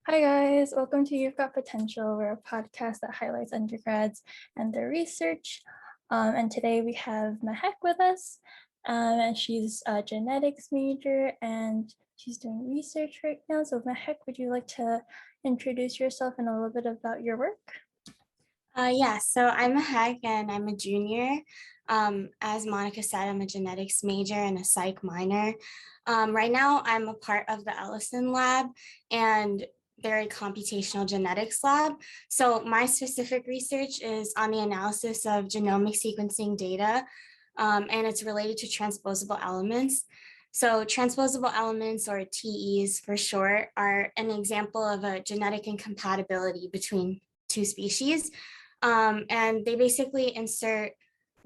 Hi guys, welcome to You've Got Potential. We're a podcast that highlights undergrads and their research. And today we have Mahek with us, and she's a genetics major and she's doing research right now. So Mahek, would you like to introduce yourself and a little bit about your work? So I'm Mahek and I'm a junior. As Monica said, I'm a genetics major and a psych minor. Right now, I'm a part of the Ellison lab and they're a computational genetics lab. So my specific research is on the analysis of genomic sequencing data, and it's related to transposable elements. So transposable elements, or TEs for short, are an example of a genetic incompatibility between two species. And they basically insert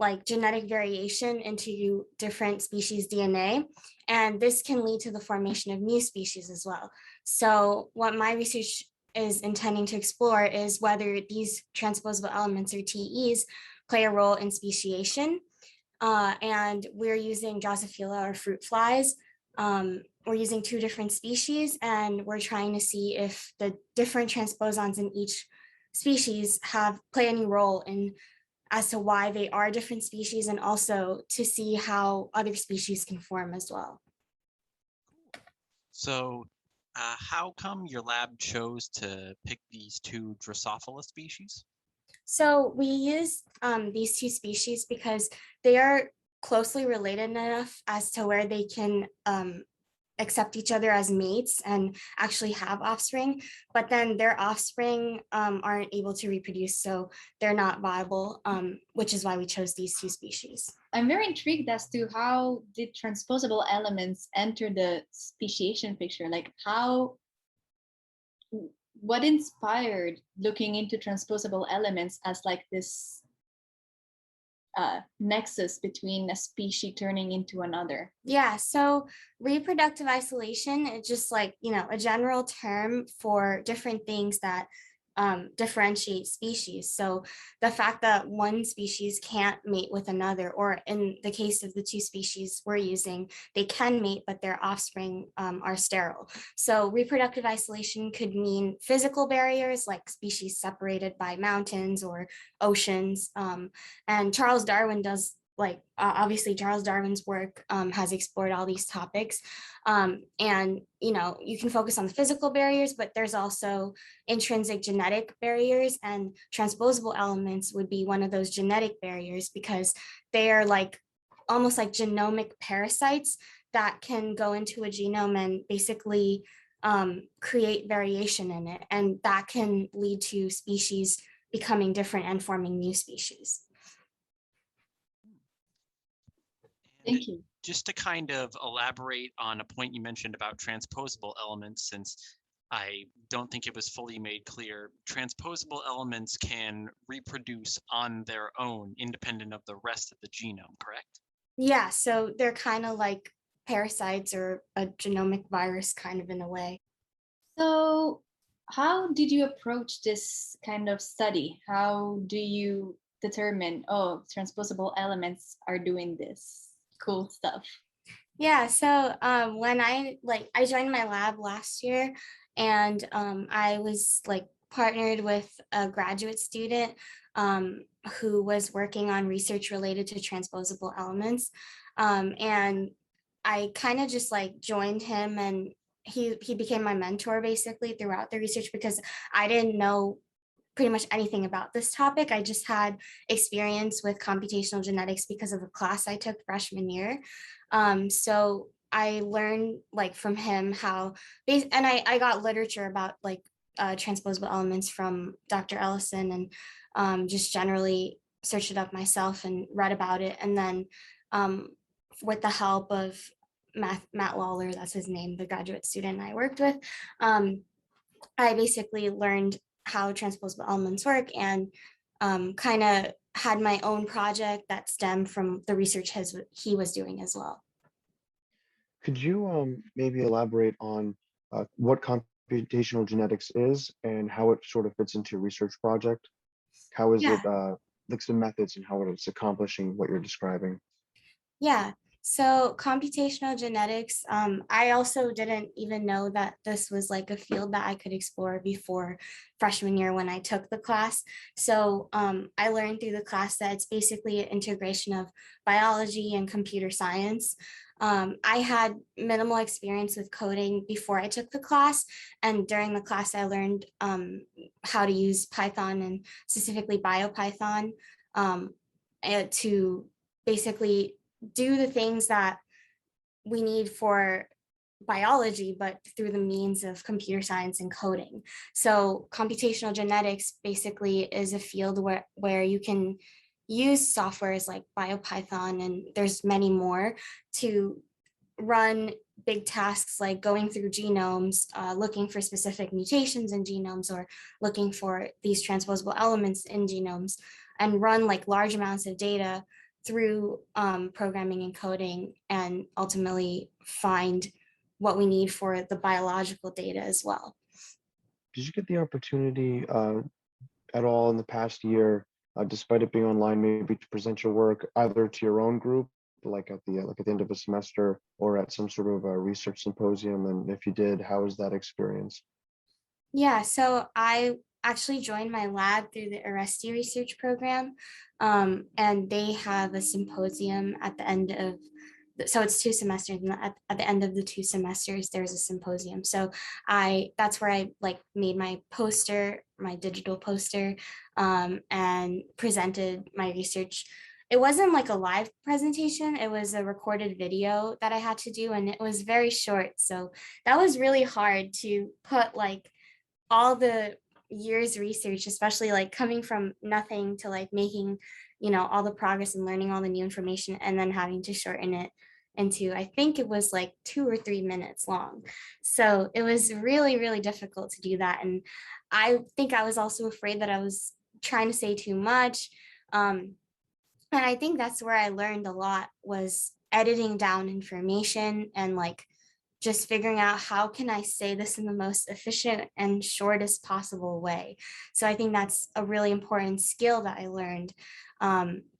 like genetic variation into different species DNA. And this can lead to the formation of new species as well. So what my research is intending to explore is whether these transposable elements, or TEs, play a role in speciation. And we're using Drosophila, or fruit flies. We're using two different species, and we're trying to see if the different transposons in each species play any role in as to why they are different species, and also to see how other species can form as well. So how come your lab chose to pick these two Drosophila species? So we use these two species because they are closely related enough as to where they can accept each other as mates and actually have offspring, but then their offspring aren't able to reproduce, so they're not viable, which is why we chose these two species. I'm very intrigued as to how did transposable elements enter the speciation picture? Like what inspired looking into transposable elements as like this nexus between a species turning into another? Yeah, so reproductive isolation is just like, a general term for different things that differentiate species. So the fact that one species can't mate with another, or in the case of the two species we're using, they can mate, but their offspring are sterile. So reproductive isolation could mean physical barriers, like species separated by mountains or oceans. And Charles Darwin does, obviously Charles Darwin's work has explored all these topics. And you can focus on the physical barriers, but there's also intrinsic genetic barriers, and transposable elements would be one of those genetic barriers because they are almost like genomic parasites that can go into a genome and basically create variation in it. And that can lead to species becoming different and forming new species. Thank you. Just to kind of elaborate on a point you mentioned about transposable elements, since I don't think it was fully made clear, transposable elements can reproduce on their own, independent of the rest of the genome, correct? Yeah, so they're kind of like parasites or a genomic virus kind of in a way. So how did you approach this kind of study? How do you determine, oh, transposable elements are doing this cool stuff? Yeah, so when I joined my lab last year, and I was partnered with a graduate student who was working on research related to transposable elements, and I kind of just joined him, and he became my mentor basically throughout the research because I didn't know pretty much anything about this topic. I just had experience with computational genetics because of a class I took freshman year. So I learned from him how, and I got literature about transposable elements from Dr. Ellison, and just generally searched it up myself and read about it. And then with the help of Matt Lawler, that's his name, the graduate student I worked with, I basically learned how transposable elements work, and kind of had my own project that stemmed from the research he was doing as well. Could you maybe elaborate on what computational genetics is and how it sort of fits into your research project? How is it, like some methods and how it's accomplishing what you're describing? Yeah, So computational genetics, I also didn't even know that this was like a field that I could explore before freshman year when I took the class. So I learned through the class that it's basically an integration of biology and computer science. I had minimal experience with coding before I took the class, and during the class I learned how to use Python and specifically BioPython to basically do the things that we need for biology, but through the means of computer science and coding. So computational genetics basically is a field where you can use softwares like BioPython, and there's many more, to run big tasks like going through genomes, looking for specific mutations in genomes, or looking for these transposable elements in genomes, and run like large amounts of data through programming and coding, and ultimately find what we need for the biological data as well. Did you get the opportunity at all in the past year, despite it being online, maybe to present your work either to your own group, like at the end of a semester, or at some sort of a research symposium? And if you did, how was that experience? Yeah, so I actually joined my lab through the Arresti research program, and they have a symposium at the end of, so it's 2 semesters, and at the end of the 2 semesters, there's a symposium. So that's where I like made my poster, my digital poster, and presented my research. It wasn't like a live presentation, it was a recorded video that I had to do, and it was very short. So that was really hard to put like all the years research, especially like coming from nothing to like making, all the progress and learning all the new information, and then having to shorten it into, I think it was like 2 or 3 minutes long. So it was really, really difficult to do that. And I think I was also afraid that I was trying to say too much. And I think that's where I learned a lot, was editing down information and like just figuring out how can I say this in the most efficient and shortest possible way. So I think that's a really important skill that I learned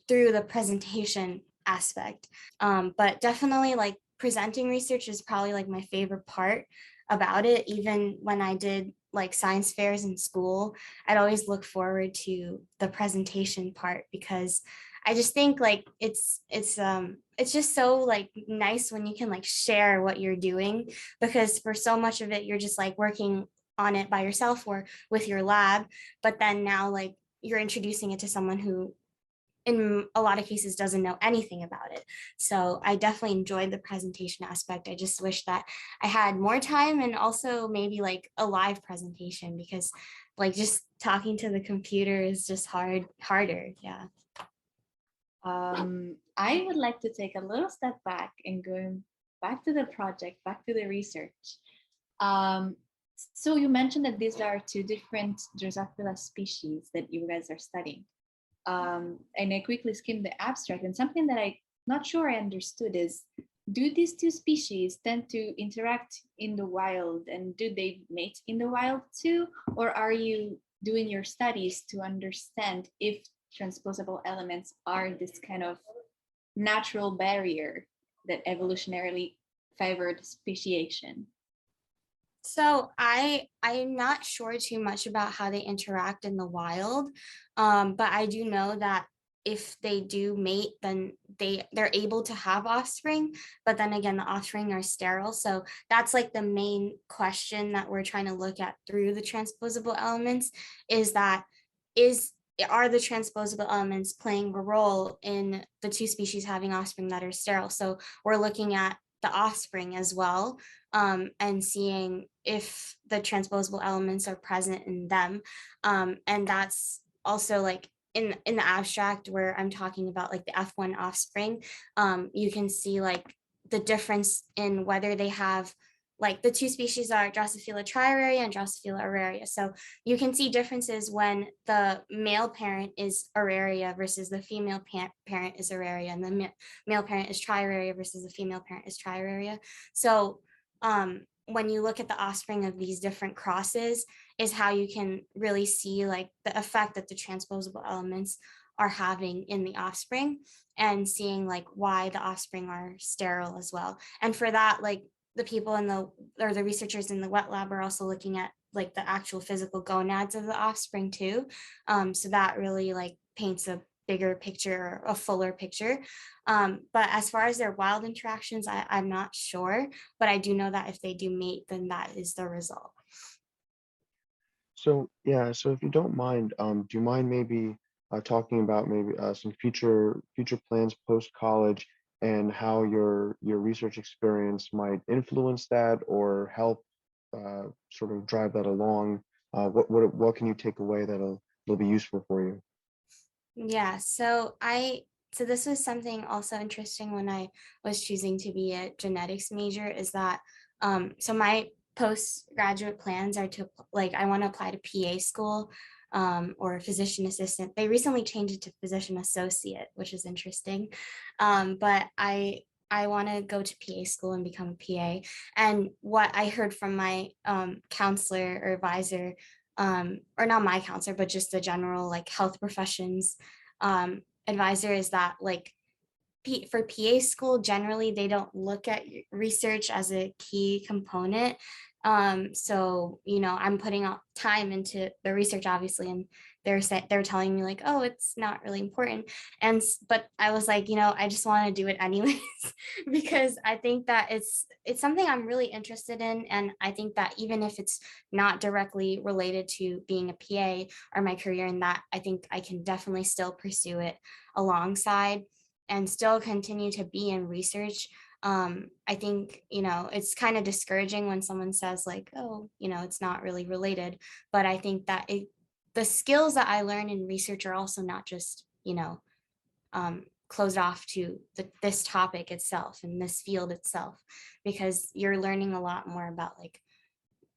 through the presentation aspect. But definitely like presenting research is probably like my favorite part about it. Even when I did like science fairs in school, I'd always look forward to the presentation part, because I just think like it's just so like nice when you can like share what you're doing, because for so much of it you're just like working on it by yourself or with your lab, but then now like you're introducing it to someone who in a lot of cases doesn't know anything about it. So I definitely enjoyed the presentation aspect. I just wish that I had more time, and also maybe like a live presentation, because like just talking to the computer is just harder. Yeah. I would like to take a little step back and going back to the project, back to the research. So you mentioned that these are 2 different Drosophila species that you guys are studying. And I quickly skimmed the abstract, and something that I'm not sure I understood is, do these 2 species tend to interact in the wild, and do they mate in the wild too? Or are you doing your studies to understand if transposable elements are this kind of natural barrier that evolutionarily favored speciation? So I'm not sure too much about how they interact in the wild, but I do know that if they do mate, then they're able to have offspring, but then again, the offspring are sterile. So that's like the main question that we're trying to look at through the transposable elements, is that are the transposable elements playing a role in the 2 species having offspring that are sterile? So we're looking at the offspring as well, and seeing if the transposable elements are present in them. And that's also like in the abstract where I'm talking about like the F1 offspring, you can see like the difference in whether they have, like the 2 species are Drosophila triaria and Drosophila auraria. So you can see differences when the male parent is auraria versus the female parent is auraria, and the male parent is triaria versus the female parent is triaria. So when you look at the offspring of these different crosses is how you can really see like the effect that the transposable elements are having in the offspring, and seeing like why the offspring are sterile as well. And for that, like the people in the, or the researchers in the wet lab are also looking at like the actual physical gonads of the offspring too. So that really like paints a bigger picture, a fuller picture. But as far as their wild interactions, I'm not sure, but I do know that if they do mate, then that is the result. So yeah, so if you don't mind, do you mind maybe talking about maybe some future plans post college and how your research experience might influence that or help sort of drive that along? What can you take away that'll be useful for you? Yeah, so this was something also interesting when I was choosing to be a genetics major, is that so my postgraduate plans are to like, I want to apply to PA school, or physician assistant. They recently changed it to physician associate, which is interesting. But I want to go to PA school and become a PA. And what I heard from my counselor or advisor, or not my counselor, but just the general like health professions advisor, is that like for PA school, generally they don't look at research as a key component. So, you know, I'm putting out time into the research, obviously, and they're telling me like, oh, it's not really important. But I was like, you know, I just want to do it anyways, because I think that it's something I'm really interested in. And I think that even if it's not directly related to being a PA or my career in that, I think I can definitely still pursue it alongside and still continue to be in research. I think, you know, it's kind of discouraging when someone says like, oh, you know, it's not really related, but I think that the skills that I learn in research are also not just, you know, closed off to this topic itself and this field itself, because you're learning a lot more about like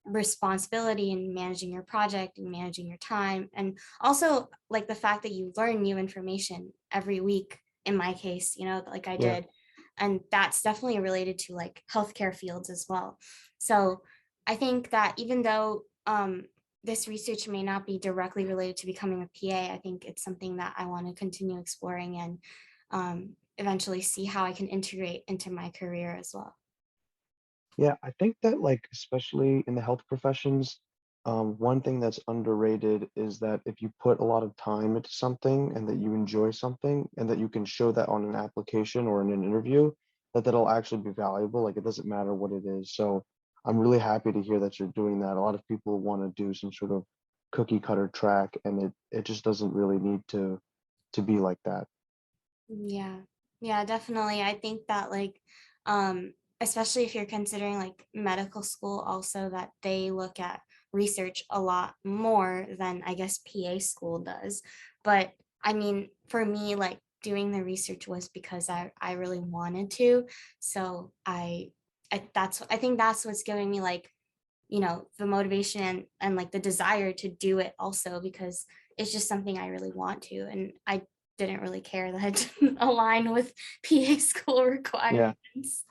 responsibility and managing your project and managing your time, and also like the fact that you learn new information every week, in my case, you know, like I Yeah. did. And that's definitely related to like healthcare fields as well. So I think that even though this research may not be directly related to becoming a PA, I think it's something that I want to continue exploring and eventually see how I can integrate into my career as well. Yeah, I think that like especially in the health professions, one thing that's underrated is that if you put a lot of time into something and that you enjoy something and that you can show that on an application or in an interview, that'll actually be valuable. Like it doesn't matter what it is. So I'm really happy to hear that you're doing that. A lot of people want to do some sort of cookie cutter track, and it just doesn't really need to be like that. Yeah, yeah, definitely. I think that like, um, especially if you're considering like medical school also, that they look at research a lot more than I guess PA school does. But I mean, for me, like doing the research was because I really wanted to. So I think that's what's giving me like, you know, the motivation and like the desire to do it also, because it's just something I really want to. And I didn't really care that it didn't align with PA school Yeah. requirements.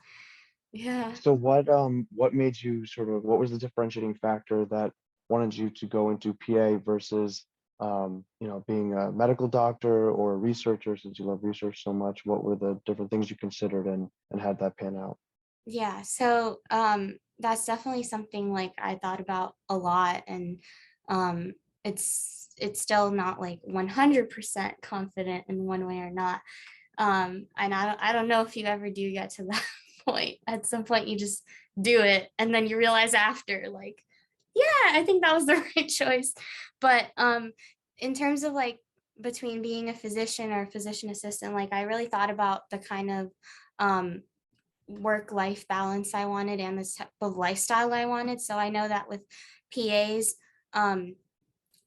Yeah. So what made you sort of, what was the differentiating factor that wanted you to go into PA versus you know, being a medical doctor or a researcher, since you love research so much? What were the different things you considered and had that pan out? Yeah. So that's definitely something like I thought about a lot, and um it's still not like 100% confident in one way or not. And I don't know if you ever do get to that point. At some point you just do it and then you realize after like, yeah, I think that was the right choice. But in terms of like between being a physician or a physician assistant, like I really thought about the kind of um work-life balance I wanted and the type of lifestyle I wanted. So I know that with PAs,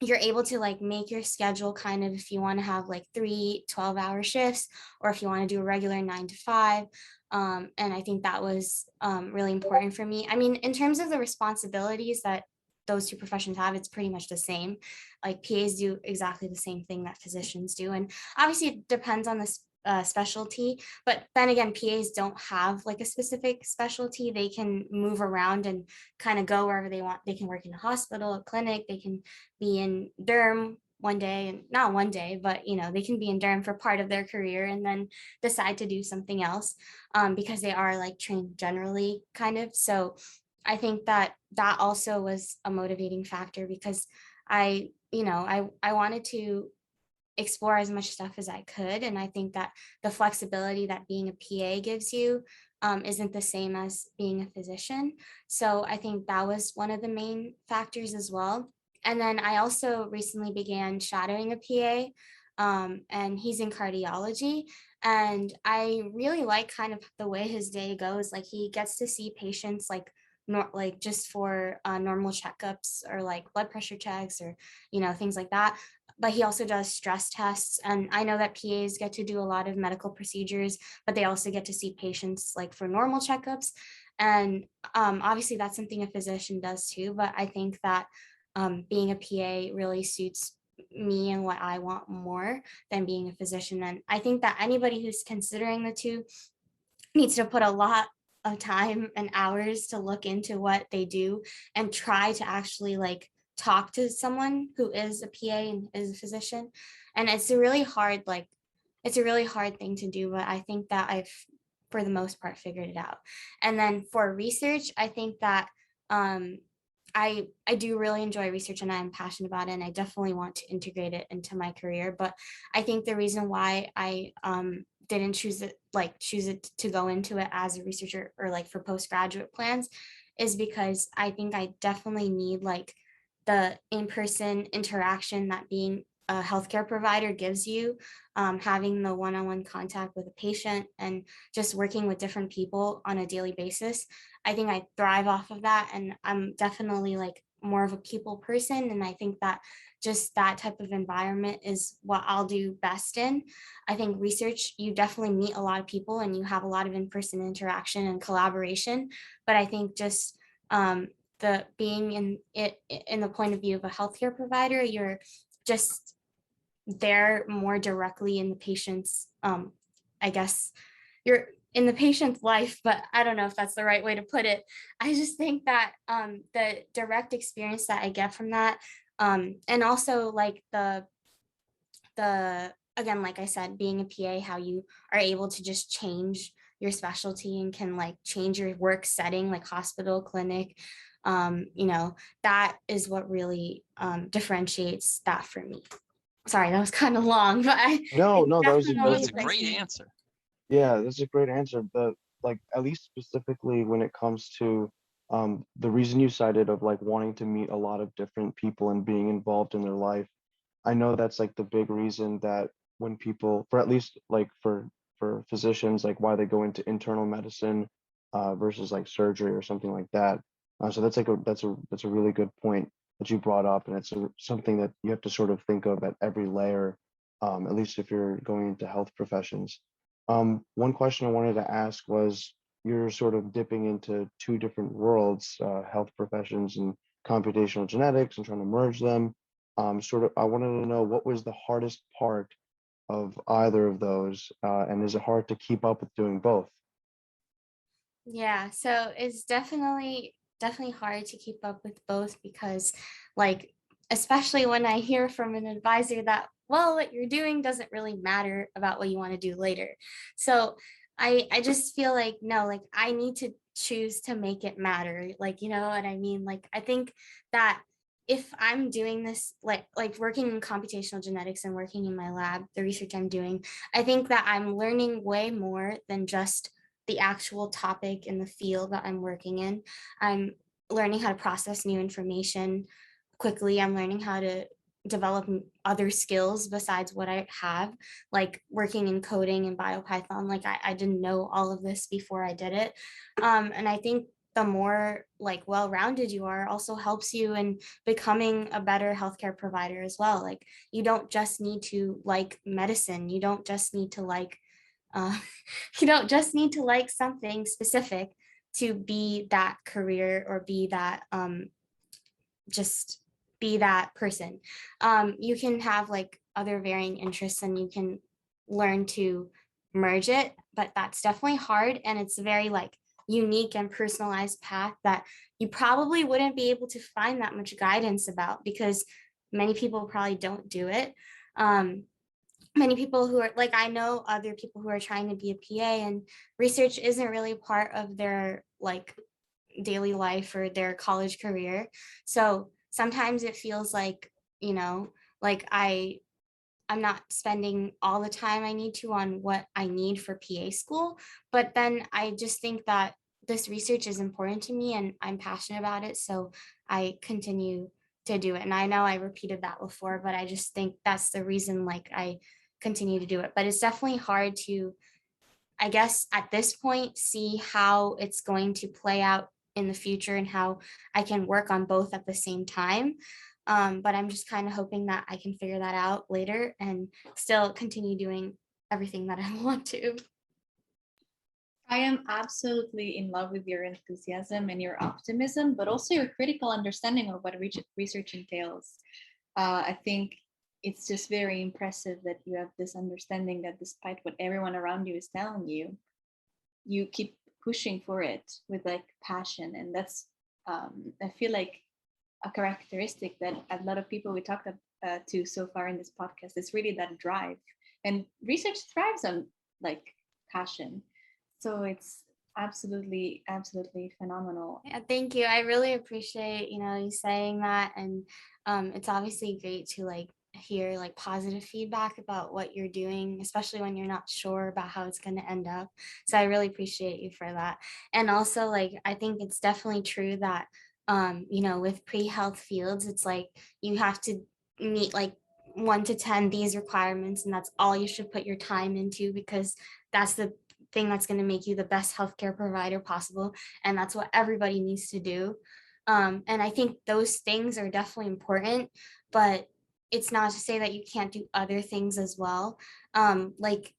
you're able to like make your schedule kind of if you want to have like 3 12-hour shifts, or if you want to do a regular 9 to 5. And I think that was really important for me. I mean, in terms of the responsibilities that those two professions have, it's pretty much the same. Like PAs do exactly the same thing that physicians do. And obviously it depends on the specialty, but then again, PAs don't have like a specific specialty. They can move around and kind of go wherever they want. They can work in a hospital, a clinic, they can be in derm, one day, and not one day, but they can be in derm for part of their career and then decide to do something else, because they are like trained generally kind of. So I think that that also was a motivating factor, because I wanted to explore as much stuff as I could. And I think that the flexibility that being a PA gives you isn't the same as being a physician. So I think that was one of the main factors as well. And then I also recently began shadowing a PA, and he's in cardiology. And I really like kind of the way his day goes. Like he gets to see patients like just for normal checkups or like blood pressure checks or things like that, but he also does stress tests. And I know that PAs get to do a lot of medical procedures, but they also get to see patients like for normal checkups. And obviously that's something a physician does too, but I think that being a PA really suits me and what I want more than being a physician. And I think that anybody who's considering the two needs to put a lot of time and hours to look into what they do and try to actually like talk to someone who is a PA and is a physician. And it's a really hard thing to do, but I think that I've for the most part figured it out. And then for research, I think that I do really enjoy research and I'm passionate about it, and I definitely want to integrate it into my career. But I think the reason why I didn't choose it to go into it as a researcher or like for postgraduate plans is because I think I definitely need like the in-person interaction that being a healthcare provider gives you, having the one-on-one contact with a patient and just working with different people on a daily basis. I think I thrive off of that, and I'm definitely like more of a people person. And I think that just that type of environment is what I'll do best in. I think research, you definitely meet a lot of people and you have a lot of in-person interaction and collaboration. But I think just the being in the point of view of a healthcare provider, you're just there more directly in the patient's, I guess you're in the patient's life, but I don't know if that's the right way to put it. I just think that the direct experience that I get from that, and also like the again, like I said, being a PA, how you are able to just change your specialty and can like change your work setting, like hospital, clinic, that is what really differentiates that for me. Sorry, that was kind of long, but No, that was That's a a great answer. Yeah, that's a great answer. Like at least specifically when it comes to the reason you cited of like wanting to meet a lot of different people and being involved in their life. I know that's like the big reason that when people, for at least like for physicians, like why they go into internal medicine versus like surgery or something like that. So that's like that's a really good point that you brought up, and it's something that you have to sort of think of at every layer, at least if you're going into health professions. One question I wanted to ask was, you're sort of dipping into two different worlds, health professions and computational genetics, and trying to merge them. I wanted to know, what was the hardest part of either of those, and is it hard to keep up with doing both? Yeah, so it's definitely hard to keep up with both, because like especially when I hear from an advisor that, well, what you're doing doesn't really matter about what you want to do later. So I just feel like, no, like I need to choose to make it matter. Like, you know what I mean? Like I think that if I'm doing this, like working in computational genetics and working in my lab, the research I'm doing, I think that I'm learning way more than just the actual topic in the field that I'm working in. I'm learning how to process new information quickly. I'm learning how to develop other skills besides what I have, like working in coding and BioPython. Like I didn't know all of this before I did it. And I think the more like well-rounded you are also helps you in becoming a better healthcare provider as well. Like you don't just need to like medicine. You don't just need to like you don't just need to like something specific to be that career or be that just be that person. You can have like other varying interests and you can learn to merge it, but that's definitely hard, and it's a very like unique and personalized path that you probably wouldn't be able to find that much guidance about, because many people probably don't do it. Many people who are like, I know other people who are trying to be a PA, and research isn't really part of their like daily life or their college career. So sometimes it feels like, like I'm not spending all the time I need to on what I need for PA school. But then I just think that this research is important to me and I'm passionate about it. So I continue to do it. And I know I repeated that before, but I just think that's the reason like I continue to do it. But it's definitely hard to, I guess, at this point, see how it's going to play out in the future and how I can work on both at the same time. But I'm just kind of hoping that I can figure that out later and still continue doing everything that I want to. I am absolutely in love with your enthusiasm and your optimism, but also your critical understanding of what research entails. I think it's just very impressive that you have this understanding that despite what everyone around you is telling you, you keep pushing for it with like passion. And that's, I feel like, a characteristic that a lot of people we talked to so far in this podcast is really that drive. And research thrives on like passion. So it's absolutely phenomenal. Yeah, thank you. I really appreciate, you saying that. And it's obviously great to like hear like positive feedback about what you're doing, especially when you're not sure about how it's going to end up. So I really appreciate you for that. And also like, I think it's definitely true that, with pre-health fields, it's like you have to meet like 1 to 10 these requirements, and that's all you should put your time into, because that's the thing that's going to make you the best healthcare provider possible. And that's what everybody needs to do. And I think those things are definitely important, but it's not to say that you can't do other things as well. Like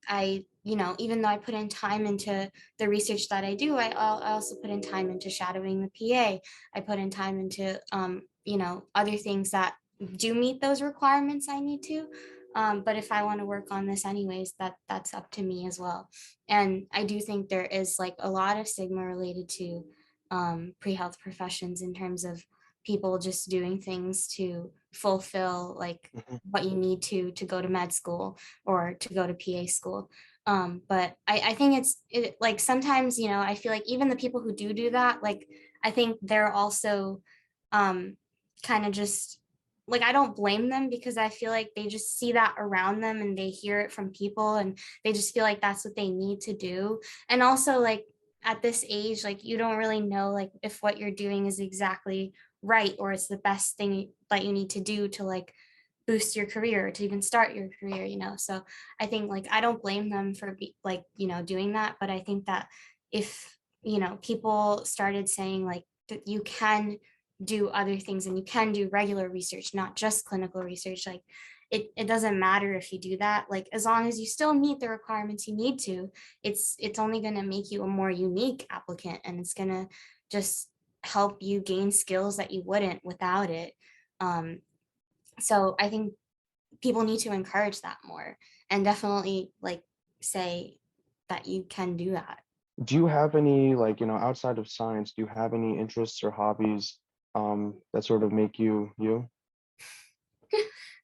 even though I put in time into the research that I do, I also put in time into shadowing the PA. I put in time into, other things that do meet those requirements I need to. But if I want to work on this anyways, that's up to me as well. And I do think there is like a lot of stigma related to pre-health professions in terms of people just doing things to fulfill like what you need to go to med school or to go to PA school. But I think it like sometimes, I feel like even the people who do that, like I think they're also kind of just like, I don't blame them, because I feel like they just see that around them and they hear it from people and they just feel like that's what they need to do. And also like at this age, like you don't really know like if what you're doing is exactly right or it's the best thing that you need to do to like boost your career, to even start your career, so I think like I don't blame them for doing that. But I think that if people started saying like that you can do other things and you can do regular research, not just clinical research, like it doesn't matter if you do that, like as long as you still meet the requirements you need to, it's only going to make you a more unique applicant, and it's going to just help you gain skills that you wouldn't without it. So I think people need to encourage that more and definitely like say that you can do that. Do you have any, like, outside of science, do you have any interests or hobbies that sort of make you you?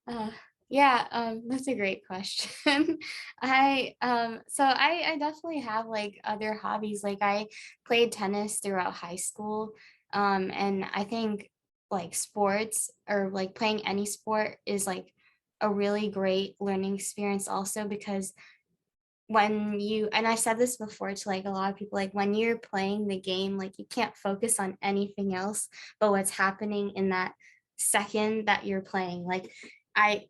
That's a great question. I definitely have like other hobbies. Like I played tennis throughout high school. And I think like sports or like playing any sport is like a really great learning experience also, because and I said this before to like a lot of people, like when you're playing the game, like you can't focus on anything else but what's happening in that second that you're playing. Like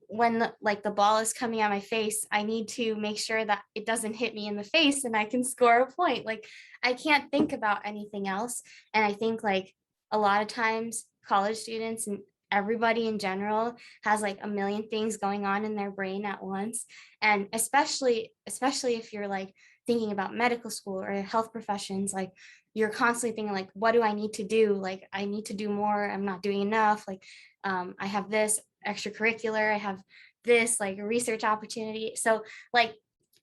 when the ball is coming at my face, I need to make sure that it doesn't hit me in the face and I can score a point. Like I can't think about anything else. And I think like a lot of times college students and everybody in general has like a million things going on in their brain at once. And especially if you're like thinking about medical school or health professions, like you're constantly thinking like, what do I need to do? Like I need to do more, I'm not doing enough. Like I have this extracurricular, I have this like research opportunity. So like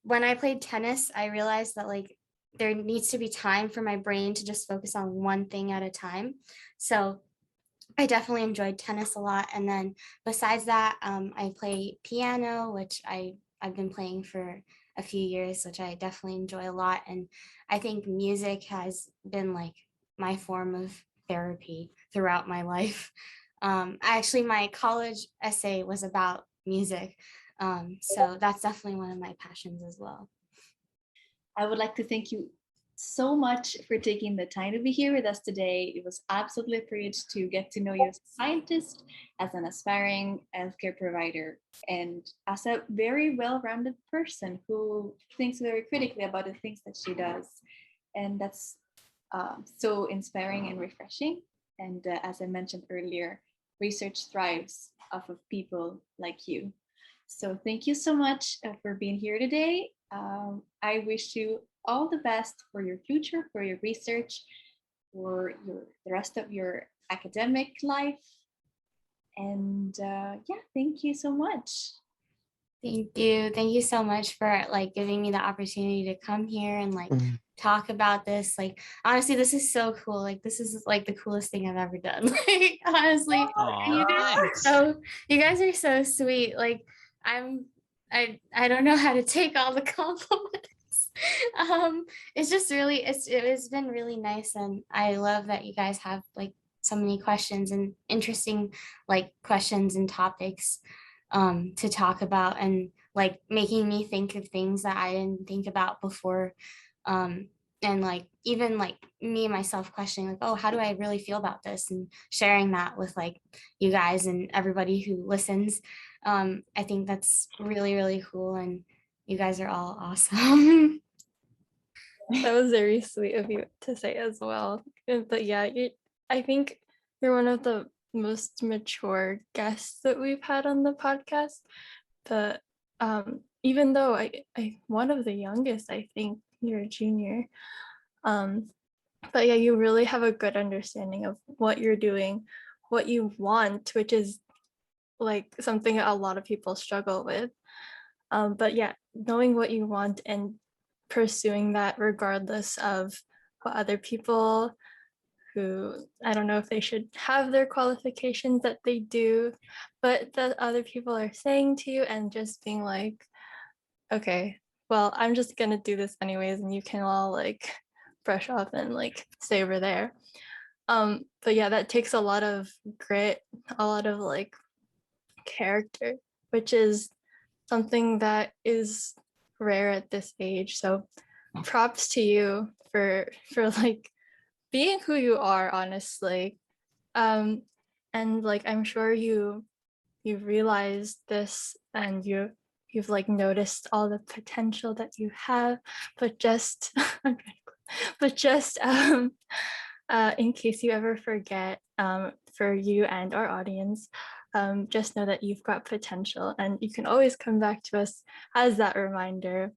when I played tennis, I realized that like there needs to be time for my brain to just focus on one thing at a time. So I definitely enjoyed tennis a lot. And then besides that, I play piano, which I've been playing for a few years, which I definitely enjoy a lot. And I think music has been like my form of therapy throughout my life. Actually, my college essay was about music. So that's definitely one of my passions as well. I would like to thank you so much for taking the time to be here with us today. It was absolutely a privilege to get to know you as a scientist, as an aspiring healthcare provider, and as a very well-rounded person who thinks very critically about the things that she does. And that's so inspiring and refreshing. And as I mentioned earlier, research thrives off of people like you. So thank you so much for being here today. I wish you all the best for your future, for your research, for the rest of your academic life. And yeah, thank you so much. Thank you. Thank you so much for like giving me the opportunity to come here and like talk about this. Like honestly, this is so cool. Like this is like the coolest thing I've ever done. Like honestly, you guys are so sweet. Like I don't know how to take all the compliments. It's just really it's been really nice, and I love that you guys have like so many questions and interesting like questions and topics to talk about, and like making me think of things that I didn't think about before. And like even like me myself questioning like, oh, how do I really feel about this, and sharing that with like you guys and everybody who listens. I think that's really, really cool, and you guys are all awesome. That was very sweet of you to say as well. But yeah, I think you're one of the most mature guests that we've had on the podcast. But even though I one of the youngest, I think you're a junior. But yeah, you really have a good understanding of what you're doing, what you want, which is like something a lot of people struggle with. But yeah, knowing what you want and pursuing that regardless of what other people who, I don't know if they should have their qualifications that they do, but that other people are saying to you, and just being like, okay, well, I'm just gonna do this anyways, and you can all like brush off and like stay over there. But yeah, that takes a lot of grit, a lot of like character, which is something that is rare at this age. So props to you for like being who you are, honestly. And like I'm sure you've realized this, and you've like noticed all the potential that you have, but just in case you ever forget, for you and our audience, just know that you've got potential, and you can always come back to us as that reminder.